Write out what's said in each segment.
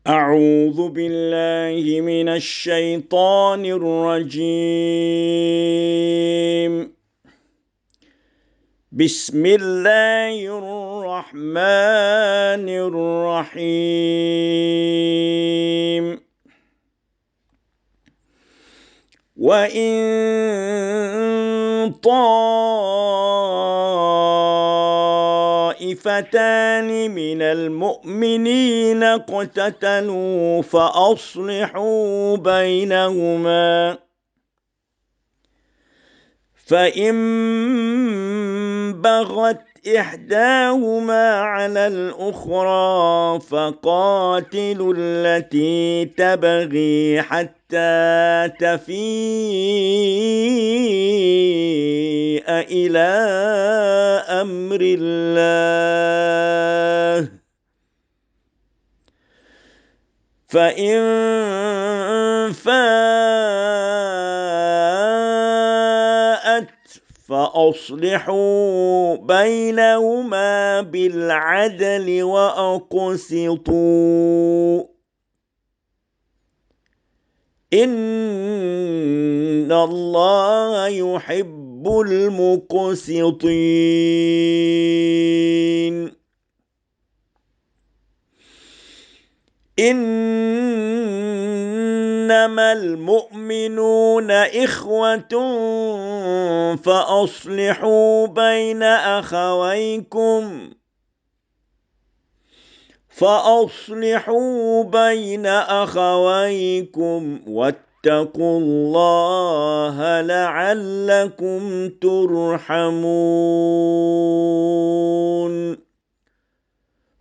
أعوذ بالله من الشيطان الرجيم. بسم الله الرحمن الرحيم. وإن طائفتان من المؤمنين اقتتلوا فأصلحوا بينهما، فإن بغت إحداهما على الأخرى فقاتلوا التي تبغي حتى تفيء إلى أمر الله، فإن فاءت فأصلحوا بينهما بالعدل وأقسطوا، إن الله يحب المقسطين. إنما المؤمنون إخوة فأصلحوا بين أخويكم واتقوا الله لعلكم ترحمون.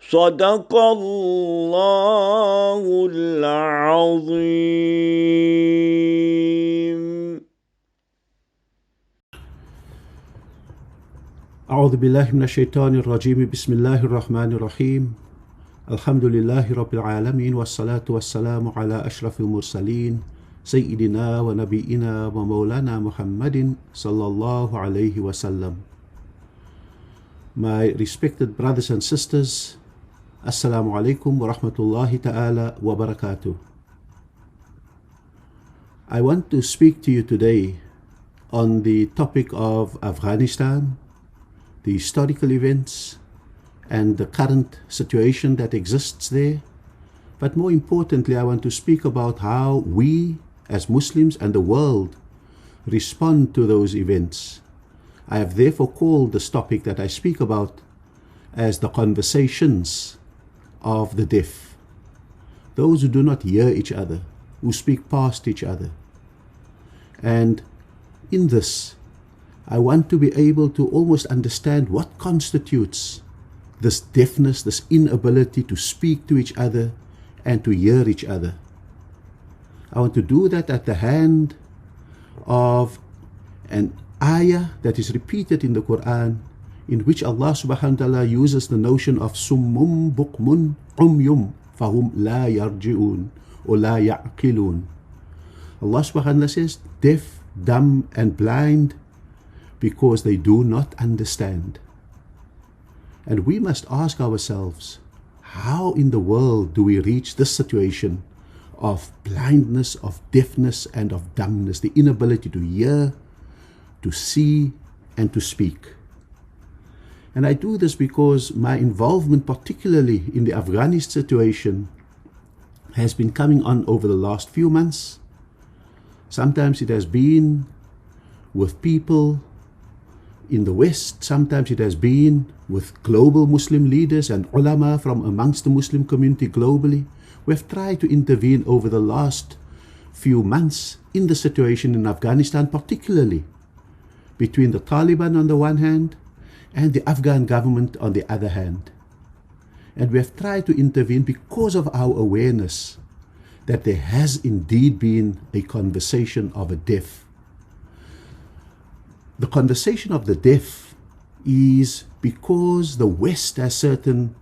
صدق الله العظيم. أعوذ بالله من الشيطان الرجيم. بسم الله الرحمن الرحيم. الحمد لله رب العالمين، والصلاة والسلام على أشرف المرسلين سيدنا ونبينا ومولانا محمد صلى الله عليه وسلم. My respected brothers and sisters, Assalamu alaikum wa rahmatullahi ta'ala wa barakatuh. I want to speak to you today on the topic of Afghanistan, the historical events and the current situation that exists there. But more importantly, I want to speak about how we as Muslims and the world respond to those events. I have therefore called this topic that I speak about as the conversations of the deaf. Those who do not hear each other, who speak past each other. And in this, I want to be able to almost understand what constitutes this deafness, this inability to speak to each other and to hear each other. I want to do that at the hand of an ayah that is repeated in the Quran, in which Allah subhanahu wa ta'ala uses the notion of summum bukmun umyum fahum la yarji'un or la ya'qilun. Allah subhanahu wa ta'ala says deaf, dumb and blind because they do not understand. And we must ask ourselves, how in the world do we reach this situation of blindness, of deafness and of dumbness, the inability to hear, to see and to speak? And I do this because my involvement, particularly in the Afghanistan situation, has been coming on over the last few months. Sometimes it has been with people in the West, sometimes it has been with global Muslim leaders and ulama from amongst the Muslim community globally. We have tried to intervene over the last few months in the situation in Afghanistan, particularly between the Taliban on the one hand and the Afghan government on the other hand. And we have tried to intervene because of our awareness that there has indeed been a conversation of a deaf. The conversation of the deaf is because the West has certain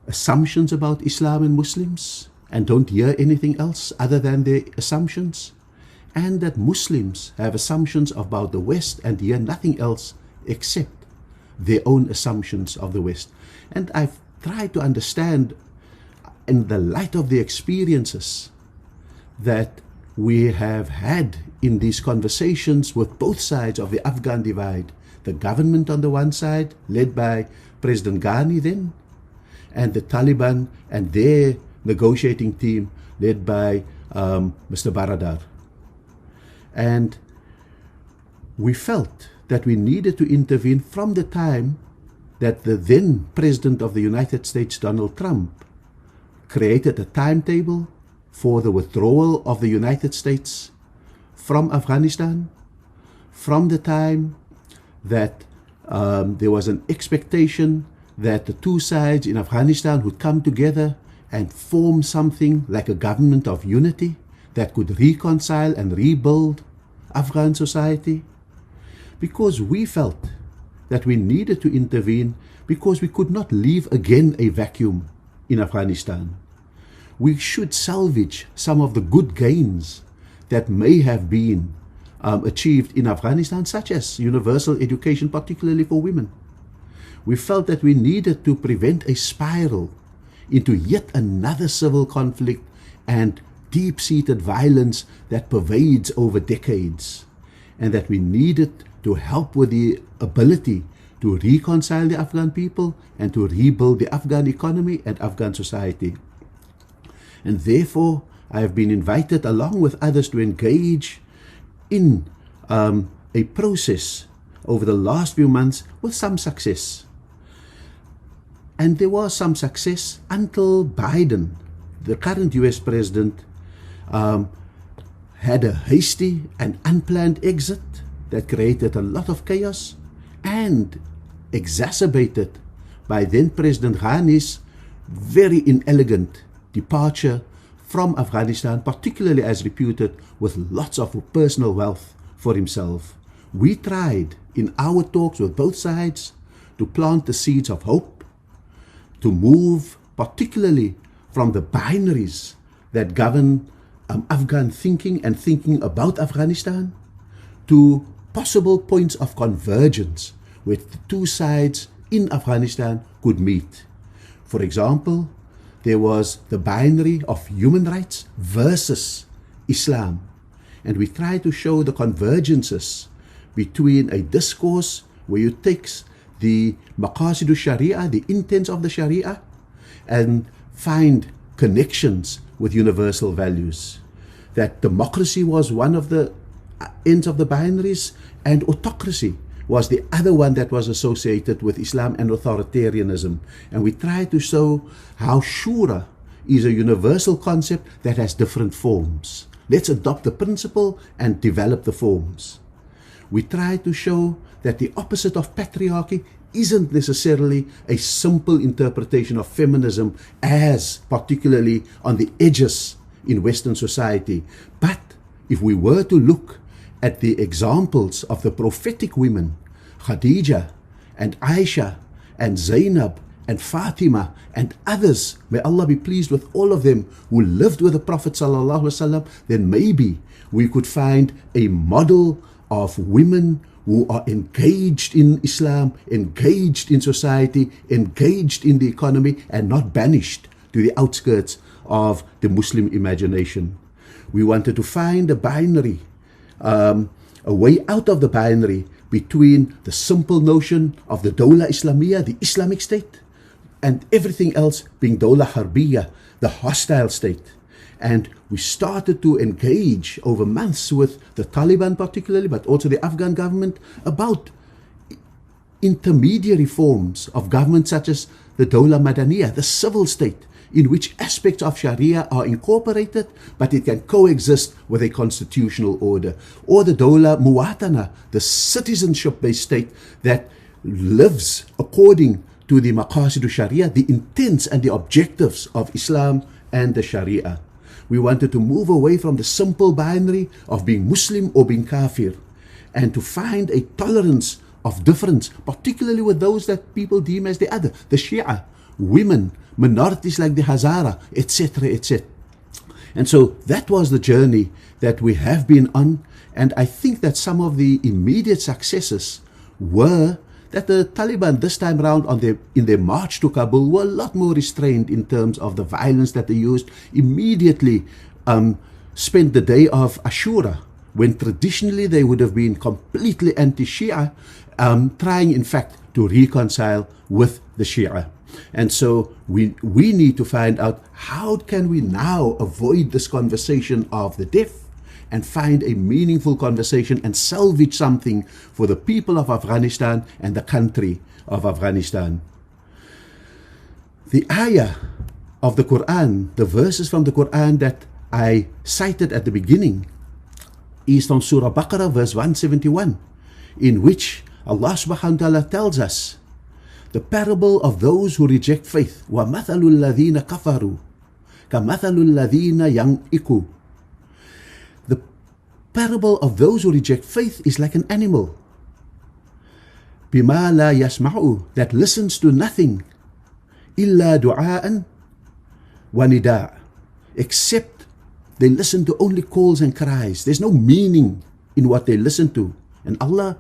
assumptions about Islam and Muslims and don't hear anything else other than their assumptions, and that Muslims have assumptions about the West and hear nothing else except their own assumptions of the West. And I've tried to understand in the light of the experiences that we have had in these conversations with both sides of the Afghan divide, the government on the one side, led by President Ghani then, and the Taliban and their negotiating team led by Mr. Baradar. And we felt that we needed to intervene from the time that the then President of the United States, Donald Trump, created a timetable for the withdrawal of the United States from Afghanistan, from the time that there was an expectation that the two sides in Afghanistan would come together and form something like a government of unity that could reconcile and rebuild Afghan society, because we felt that we needed to intervene because we could not leave again a vacuum in Afghanistan. We should salvage some of the good gains that may have been achieved in Afghanistan, such as universal education, particularly for women. We felt that we needed to prevent a spiral into yet another civil conflict and deep-seated violence that pervades over decades, and that we needed to help with the ability to reconcile the Afghan people and to rebuild the Afghan economy and Afghan society. And therefore, I have been invited, along with others, to engage in a process over the last few months with some success. And there was some success until Biden, the current US president, had a hasty and unplanned exit that created a lot of chaos and exacerbated by then President Ghani's very inelegant departure from Afghanistan, particularly as reputed with lots of personal wealth for himself. We tried in our talks with both sides to plant the seeds of hope, to move particularly from the binaries that govern Afghan thinking and thinking about Afghanistan to possible points of convergence where the two sides in Afghanistan could meet. For example, there was the binary of human rights versus Islam, and we tried to show the convergences between a discourse where you take the maqasidu Sharia, the intents of the Sharia, and find connections with universal values. That democracy was one of the ends of the binaries, and autocracy was the other one that was associated with Islam and authoritarianism. And we tried to show how Shura is a universal concept that has different forms. Let's adopt the principle and develop the forms. We tried to show that the opposite of patriarchy isn't necessarily a simple interpretation of feminism, as particularly on the edges in Western society. But if we were to look at the examples of the prophetic women, Khadija and Aisha and Zainab and Fatima and others, may Allah be pleased with all of them, who lived with the Prophet ﷺ, then maybe we could find a model of women who are engaged in Islam, engaged in society, engaged in the economy, and not banished to the outskirts of the Muslim imagination. We wanted to find a binary, a way out of the binary between the simple notion of the Dawla Islamiyya, the Islamic state, and everything else being Dawla Harbiyya, the hostile state. And we started to engage over months with the Taliban particularly, but also the Afghan government, about intermediary forms of government such as the Dawla Madaniyya, the civil state, in which aspects of Sharia are incorporated, but it can coexist with a constitutional order. Or the Dawla Muwatana, the citizenship-based state that lives according to the Maqasidu Sharia, the intents and the objectives of Islam and the Sharia. We wanted to move away from the simple binary of being Muslim or being Kafir, and to find a tolerance of difference, particularly with those that people deem as the other, the Shia, women, minorities like the Hazara, etc., etc. And so that was the journey that we have been on, and I think that some of the immediate successes were that the Taliban this time around in their march to Kabul were a lot more restrained in terms of the violence that they used. Immediately spent the day of Ashura, when traditionally they would have been completely anti-Shia, trying in fact to reconcile with the Shia. And so we need to find out, how can we now avoid this conversation of the deaf and find a meaningful conversation and salvage something for the people of Afghanistan and the country of Afghanistan. The ayah of the Quran, the verses from the Quran that I cited at the beginning, is from Surah Baqarah verse 171, in which Allah subhanahu wa ta'ala tells us the parable of those who reject faith. وَمَثَلُ الَّذِينَ كَفَرُوا كَمَثَلُ الَّذِينَ يَنْئِكُوا. The parable of those who reject faith is like an animal, بِمَا لَا يَسْمَعُ, that listens to nothing, إِلَّا دُعَاءً وَنِدَاءً, except they listen to only calls and cries. There's no meaning in what they listen to. And Allah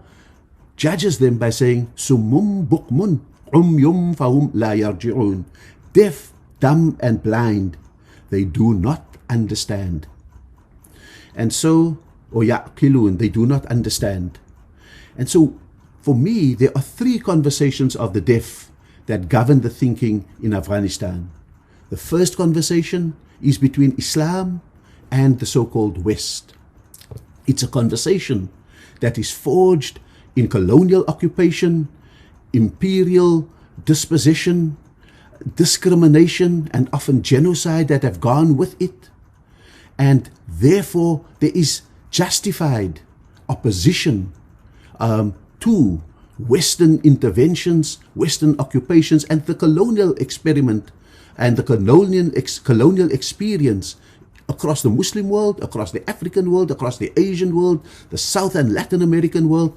judges them by saying, Summum bukmun umyum fahum la yarji'un. Deaf, dumb and blind, they do not understand. And so, or ya'qilun, they do not understand. And so, for me, there are three conversations of the deaf that govern the thinking in Afghanistan. The first conversation is between Islam and the so-called West. It's a conversation that is forged in colonial occupation, imperial dispossession, discrimination, and often genocide that have gone with it. And therefore, there is justified opposition to Western interventions, Western occupations, and the colonial experiment and the colonial experience across the Muslim world, across the African world, across the Asian world, the South and Latin American world.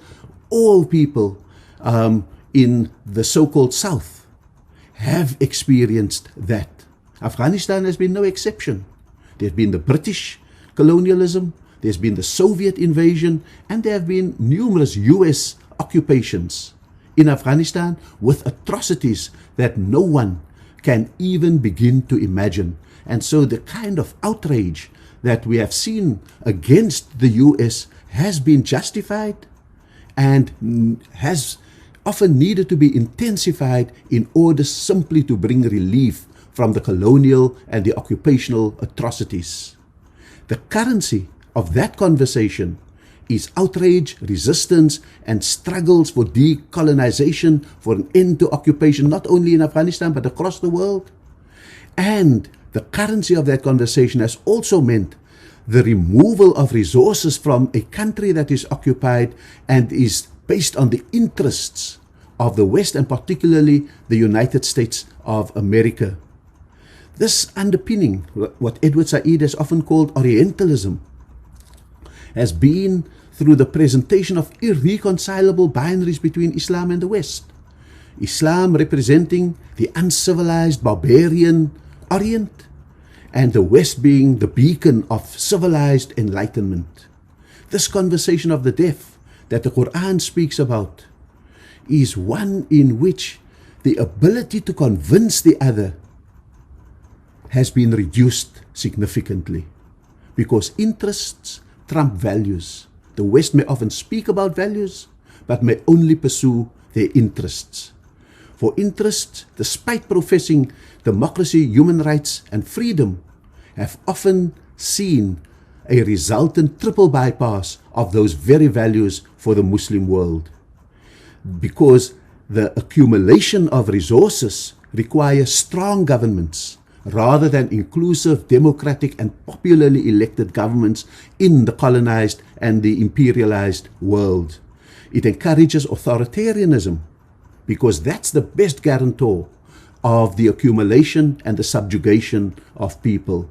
All people in the so-called South have experienced that. Afghanistan has been no exception. There's been the British colonialism, there's been the Soviet invasion, and there have been numerous US occupations in Afghanistan with atrocities that no one can even begin to imagine. And so the kind of outrage that we have seen against the US has been justified and has often needed to be intensified in order simply to bring relief from the colonial and the occupational atrocities. The currency of that conversation is outrage, resistance, and struggles for decolonization, for an end to occupation, not only in Afghanistan but across the world. And the currency of that conversation has also meant the removal of resources from a country that is occupied and is based on the interests of the West, and particularly the United States of America. This underpinning, what Edward Said has often called Orientalism, has been through the presentation of irreconcilable binaries between Islam and the West. Islam representing the uncivilized, barbarian Orient, and the West being the beacon of civilized enlightenment. This conversation of the deaf that the Quran speaks about is one in which the ability to convince the other has been reduced significantly because interests trump values. The West may often speak about values, but may only pursue their interests. For interests, despite professing democracy, human rights, and freedom, have often seen a resultant triple bypass of those very values for the Muslim world. Because the accumulation of resources requires strong governments rather than inclusive, democratic, and popularly elected governments in the colonized and the imperialized world. It encourages authoritarianism because that's the best guarantor of the accumulation and the subjugation of people.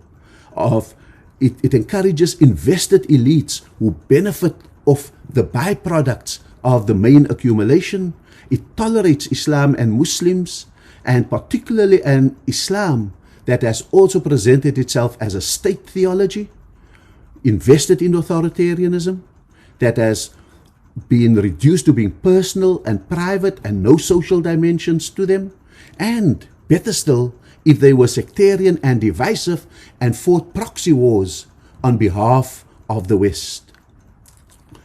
It encourages invested elites who benefit of the byproducts of the main accumulation. It tolerates Islam and Muslims, and particularly an Islam that has also presented itself as a state theology, invested in authoritarianism, that has being reduced to being personal and private and no social dimensions to them. And better still, if they were sectarian and divisive and fought proxy wars on behalf of the West.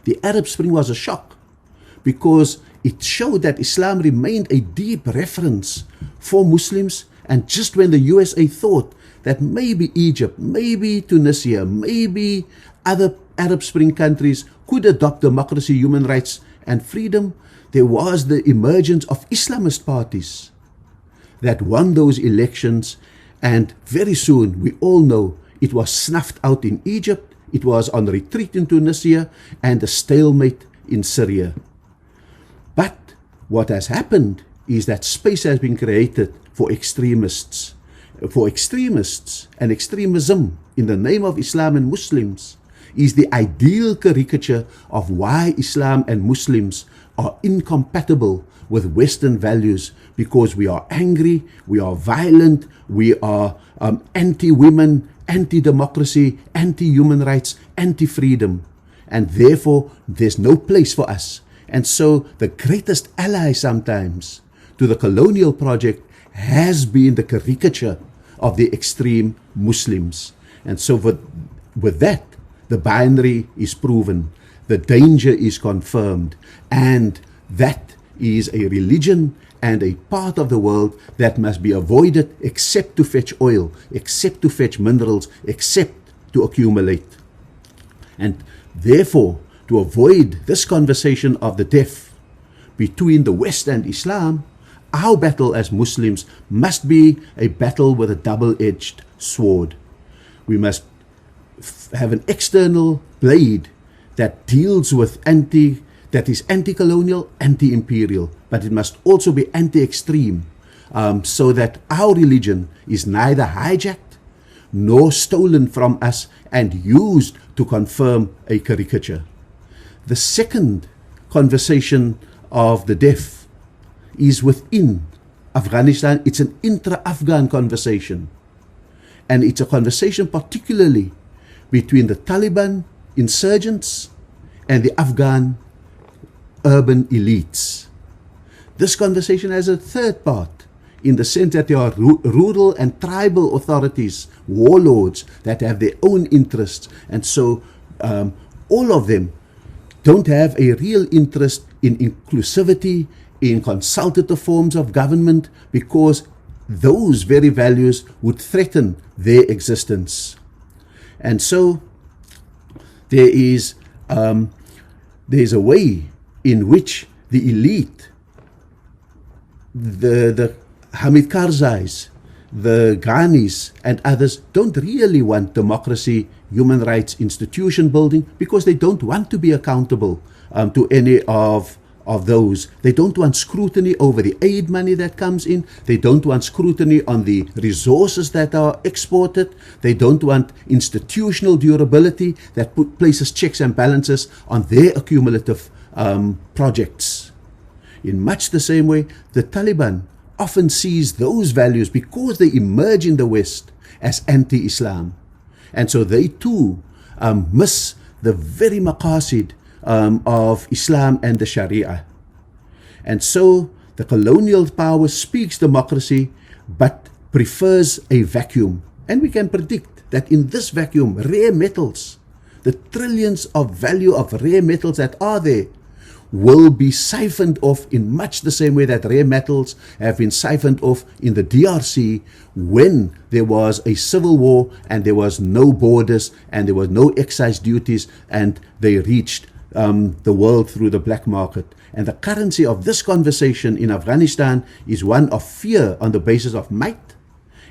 The Arab Spring was a shock because it showed that Islam remained a deep reference for Muslims, and just when the USA thought that maybe Egypt, maybe Tunisia, maybe other Arab Spring countries could adopt democracy, human rights and freedom, there was the emergence of Islamist parties that won those elections, and very soon we all know it was snuffed out in Egypt, it was on retreat in Tunisia, and a stalemate in Syria. But what has happened is that space has been created for extremists and extremism in the name of Islam and Muslims is the ideal caricature of why Islam and Muslims are incompatible with Western values, because we are angry, we are violent, we are anti-women, anti-democracy, anti-human rights, anti-freedom, and therefore there's no place for us. And so the greatest ally sometimes to the colonial project has been the caricature of the extreme Muslims. And so with that, the binary is proven, the danger is confirmed, and that is a religion and a part of the world that must be avoided except to fetch oil, except to fetch minerals, except to accumulate. And therefore, to avoid this conversation of the deaf between the West and Islam, our battle as Muslims must be a battle with a double-edged sword. We must have an external blade that deals with that is anti-colonial, anti-imperial, but it must also be anti-extreme, so that our religion is neither hijacked nor stolen from us and used to confirm a caricature. The second conversation of the deaf is within Afghanistan. It's an intra-Afghan conversation, and it's a conversation particularly between the Taliban insurgents and the Afghan urban elites. This conversation has a third part, in the sense that there are rural and tribal authorities, warlords that have their own interests, and so all of them don't have a real interest in inclusivity, in consultative forms of government, because those very values would threaten their existence. And so there's a way in which the elite, the Hamid Karzais, the Ghanis and others don't really want democracy, human rights, institution building, because they don't want to be accountable to any of those. They don't want scrutiny over the aid money that comes in. They don't want scrutiny on the resources that are exported. They don't want institutional durability that places checks and balances on their accumulative projects. In much the same way, the Taliban often sees those values, because they emerge in the West, as anti-Islam. And so they too miss the very maqasid of Islam and the Sharia. And so the colonial power speaks democracy but prefers a vacuum. And we can predict that in this vacuum, rare metals, the trillions of value of rare metals that are there, will be siphoned off in much the same way that rare metals have been siphoned off in the DRC when there was a civil war and there was no borders and there was no excise duties, and they reached the world through the black market. And the currency of this conversation in Afghanistan is one of fear on the basis of might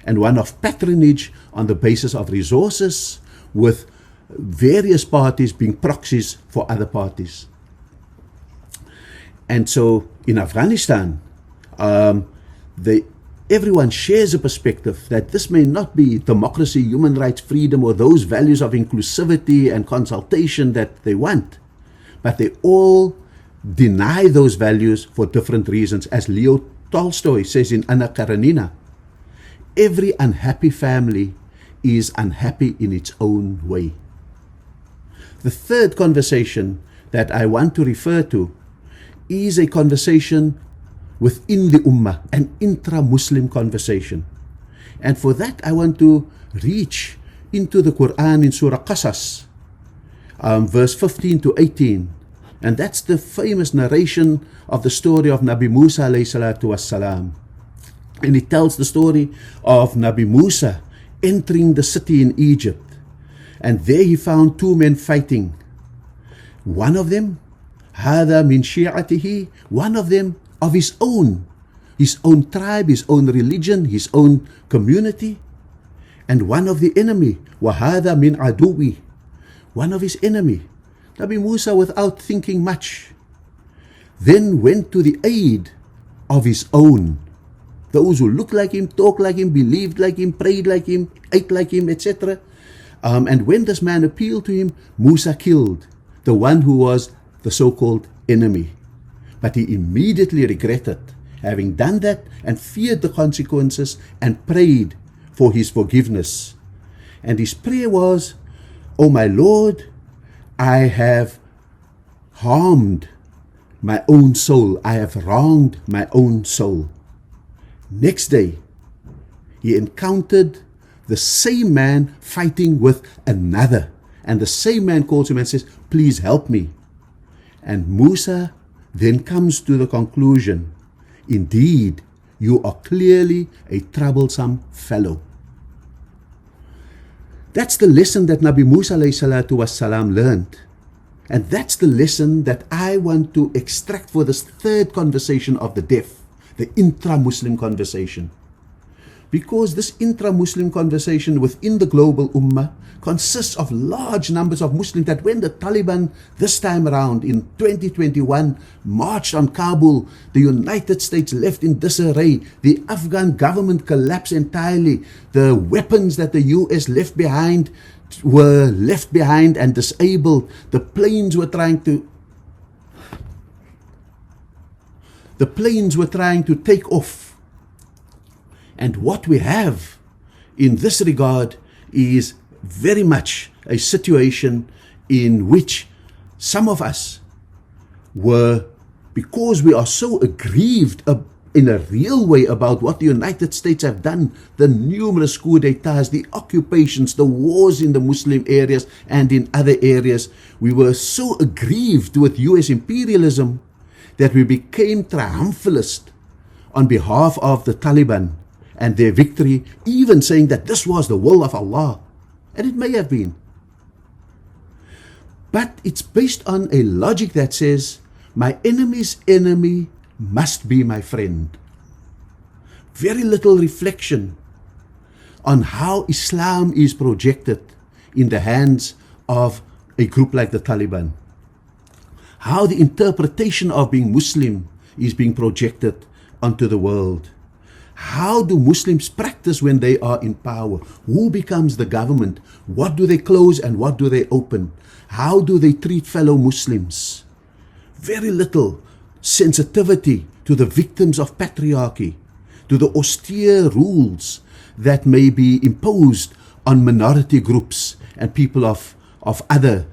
and one of patronage on the basis of resources, with various parties being proxies for other parties. And so in Afghanistan, everyone shares a perspective that this may not be democracy, human rights, freedom, or those values of inclusivity and consultation that they want, but they all deny those values for different reasons. As Leo Tolstoy says in Anna Karenina, every unhappy family is unhappy in its own way. The third conversation that I want to refer to is a conversation within the Ummah, an intra-Muslim conversation. And for that, I want to reach into the Quran in Surah Qasas, verse 15 to 18. And that's the famous narration of the story of Nabi Musa alayhi salatu wassalam. And it tells the story of Nabi Musa entering the city in Egypt. And there he found two men fighting. One of them, هذا من شيعته, one of them of his own tribe, his own religion, his own community. And one of the enemy, وهذا من عدوي, one of his enemy. Nabi Musa, without thinking much, then went to the aid of his own. Those who looked like him, talked like him, believed like him, prayed like him, ate like him, etc. And when this man appealed to him, Musa killed the one who was the so-called enemy. But he immediately regretted having done that and feared the consequences and prayed for his forgiveness. And his prayer was, "O my Lord, I have harmed my own soul. I have wronged my own soul." Next day, he encountered the same man fighting with another. And the same man calls him and says, "Please help me." And Musa then comes to the conclusion, "Indeed, you are clearly a troublesome fellow." That's the lesson that Nabi Musa alayhi salatu wassalam learned. And that's the lesson that I want to extract for this third conversation of the deaf, the intra-Muslim conversation. Because this intra-Muslim conversation within the global ummah consists of large numbers of Muslims, that when the Taliban this time around in 2021 marched on Kabul, the United States left in disarray, the Afghan government collapsed entirely, the weapons that the US left behind were left behind and disabled, the planes were trying to take off. And what we have in this regard is very much a situation in which some of us were, because we are so aggrieved in a real way about what the United States have done, the numerous coups d'etats, the occupations, the wars in the Muslim areas and in other areas, we were so aggrieved with US imperialism that we became triumphalist on behalf of the Taliban and their victory, even saying that this was the will of Allah. And it may have been. But it's based on a logic that says, my enemy's enemy must be my friend. Very little reflection on how Islam is projected in the hands of a group like the Taliban. How the interpretation of being Muslim is being projected onto the world. How do Muslims practice when they are in power? Who becomes the government? What do they close and what do they open? How do they treat fellow Muslims? Very little sensitivity to the victims of patriarchy, to the austere rules that may be imposed on minority groups and people of other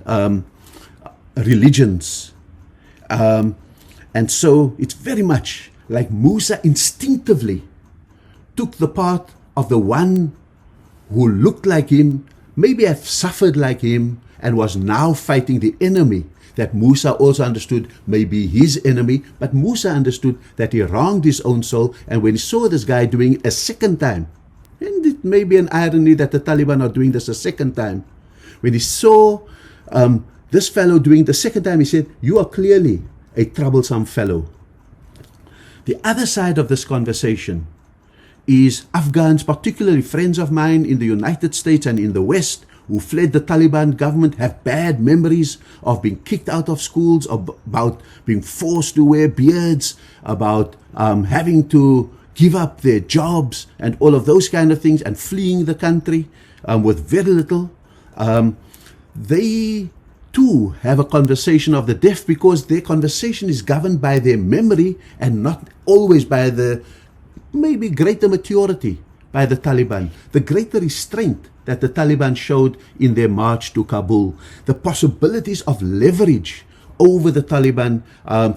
religions. And so it's very much like Musa instinctively took the part of the one who looked like him, maybe have suffered like him, and was now fighting the enemy that Musa also understood may be his enemy, but Musa understood that he wronged his own soul. And when he saw this guy doing it a second time, and it may be an irony that the Taliban are doing this a second time, when he saw this fellow doing the second time, he said, "You are clearly a troublesome fellow." The other side of this conversation is Afghans, particularly friends of mine in the United States and in the West, who fled the Taliban government, have bad memories of being kicked out of schools, about being forced to wear beards, about having to give up their jobs and all of those kind of things, and fleeing the country with very little. They too have a conversation of the deaf, because their conversation is governed by their memory and not always by the maybe greater maturity by the Taliban, the greater restraint that the Taliban showed in their march to Kabul, the possibilities of leverage over the Taliban,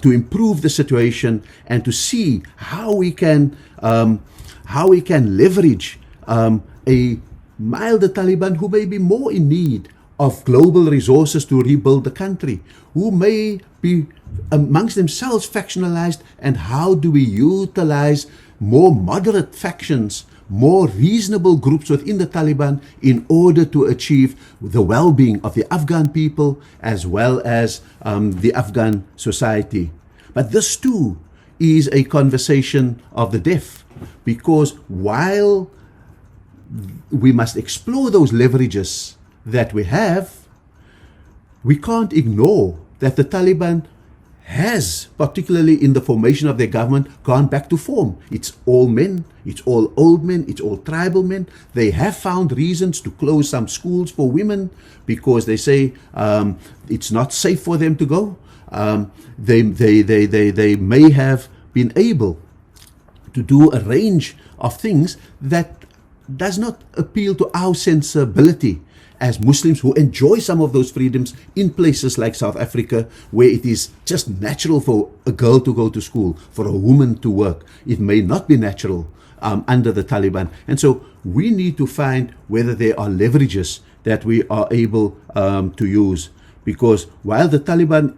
to improve the situation and to see how we can leverage a milder Taliban who may be more in need of global resources to rebuild the country, who may be amongst themselves factionalized, and how do we utilize more moderate factions, more reasonable groups within the Taliban in order to achieve the well-being of the Afghan people as well as the Afghan society. But this too is a conversation of the deaf, because while we must explore those leverages that we have, we can't ignore that the Taliban has, particularly in the formation of their government, gone back to form. It's all men, it's all old men, it's all tribal men. They have found reasons to close some schools for women because they say it's not safe for them to go. They may have been able to do a range of things that does not appeal to our sensibility as Muslims who enjoy some of those freedoms in places like South Africa, where it is just natural for a girl to go to school, for a woman to work. It may not be natural under the Taliban. And so we need to find whether there are leverages that we are able to use. Because while the Taliban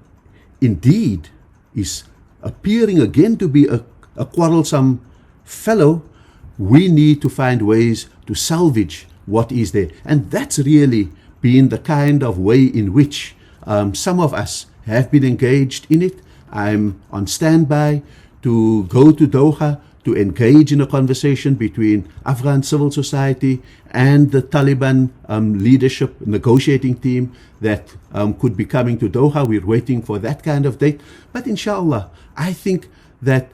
indeed is appearing again to be a quarrelsome fellow, we need to find ways to salvage what is there. And that's really been the kind of way in which some of us have been engaged in it. I'm on standby to go to Doha to engage in a conversation between Afghan civil society and the Taliban leadership negotiating team that could be coming to Doha. We're waiting for that kind of date. But inshallah, I think that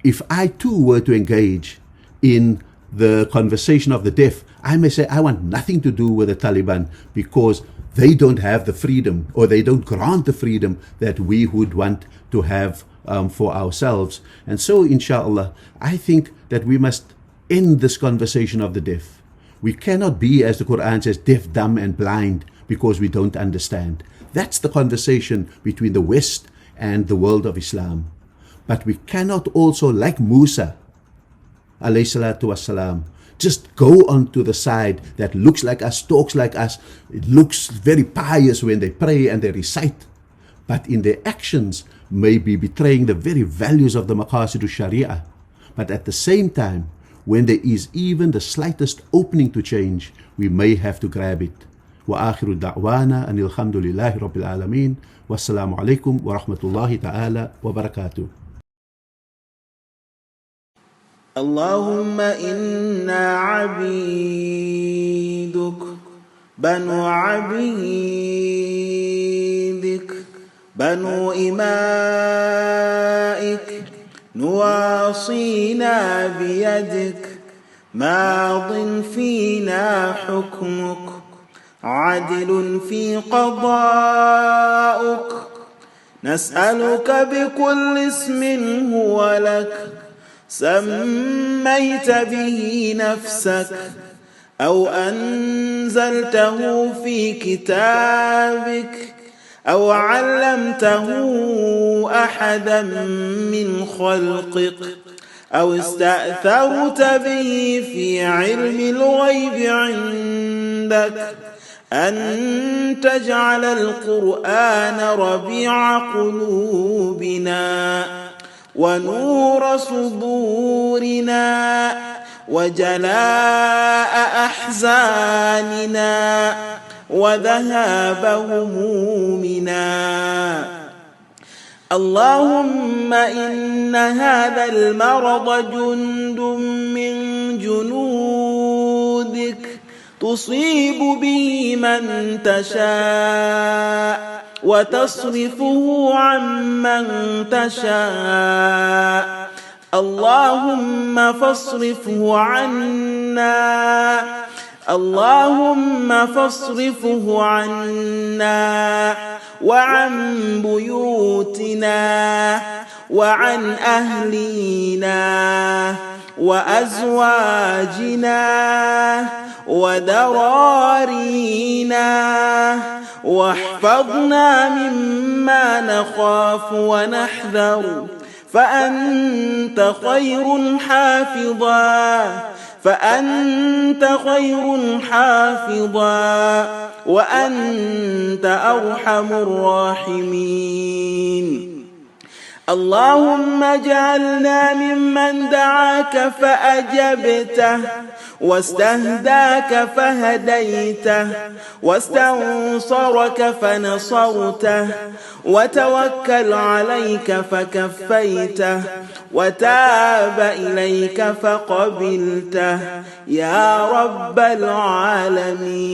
if I too were to engage in the conversation of the deaf, I may say I want nothing to do with the Taliban because they don't have the freedom, or they don't grant the freedom that we would want to have for ourselves. And so, inshallah, I think that we must end this conversation of the deaf. We cannot be, as the Quran says, deaf, dumb and blind because we don't understand. That's the conversation between the West and the world of Islam. But we cannot also, like Musa, alayhi salatu wassalam, just go onto the side that looks like us, talks like us. It looks very pious when they pray and they recite, but in their actions may be betraying the very values of the maqasid sharia. But at the same time, when there is even the slightest opening to change, we may have to grab it. Wa akhiru da'wana anil hamdulillahi rabbil alameen. Wassalamu alaikum wa rahmatullahi ta'ala wa barakatuh. اللهم إنا عبيدك بنو عبيدك بنو إمائك نواصينا بيدك ماض فينا حكمك عدل في قضاؤك نسألك بكل اسم هو لك سميت به نفسك أو أنزلته في كتابك أو علمته أحدا من خلقك أو استأثرت به في علم الغيب عندك أن تجعل القرآن ربيع قلوبنا ونور صدورنا وجلاء أحزاننا وذهاب همومنا. اللهم إن هذا المرض جند من جنودك تصيب به من تشاء وتصرفه عمن تشاء. اللهم فاصرفه عنا اللهم فاصرفه عنا وعن بيوتنا وعن أهلينا وأزواجنا وذرارينا واحفظنا مما نخاف ونحذر، فأنت خير حافظا، فأنت خير حافظا، وأنت أرحم الراحمين. اللهم اجعلنا ممن دعاك فأجبته، واستهداك فهديته، واستنصرك فنصرته، وتوكل عليك فكفيته، وتاب إليك فقبلته، يا رب العالمين.